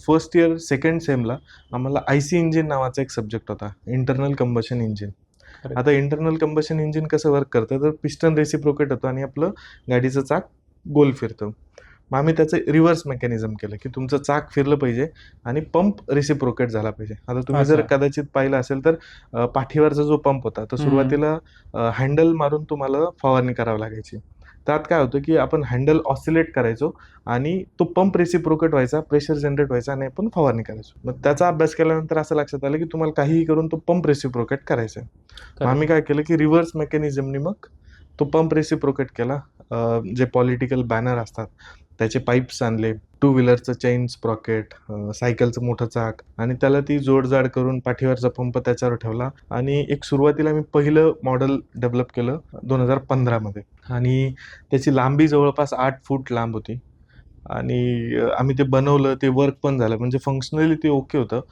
First year second Semla आम्हाला IC engine नावाचा एक सब्जेक्ट होता, इंटरनल कंबशन इंजिन. अरे. आता इंटरनल कंबशन इंजिन कसं वर्क करतं, तर पिस्टन रेसिप्रोकेट होतं आणि आपलं गाडीचं चाक गोल फिरतं. मग आम्ही त्याचं रिव्हर्स मेकॅनिझम केलं, की तुमचं चाक फिरलं पाहिजे आणि पंप रेसिप्रोकेट झाला पाहिजे. आता तुम्ही जर अच्छा. कदाचित पाहिलं असेल तर पाठीवरचा जो पंप होता, तर सुरुवातीला हँडल मारून तुम्हाला फवारणी करावी लागायची. त्यात काय होतं, की आपण हँडल ऑसिलेट करायचो आणि तो पंप रेसिप्रोकेट व्हायचा, प्रेशर जनरेट व्हायचा आणि आपण फवारणी करायचो. मग त्याचा अभ्यास केल्यानंतर असं लक्षात आलं, की तुम्हाला काहीही करून तो पंप रेसिप्रोकेट करायचा आहे. मग आम्ही करेक्ट. काय केलं, की रिव्हर्स मेकॅनिझमनी मग तो पंप रेसिप्रोकेट केला. जे पॉलिटिकल बॅनर असतात त्याचे पाईप्स आणले, टू व्हीलरचं चेन स्प्रॉकेट, सायकलचं मोठं चाक आणि त्याला ती जोडजाड करून पाठीवरचा पंप त्याच्यावर ठेवला आणि एक सुरुवातीला मी पहिलं मॉडेल डेव्हलप केलं 2015 मध्ये आणि त्याची लांबी जवळपास 8 फूट लांब होती आणि आम्ही ते बनवलं, ते वर्क पण झालं, म्हणजे फंक्शनली ते ओके होतं.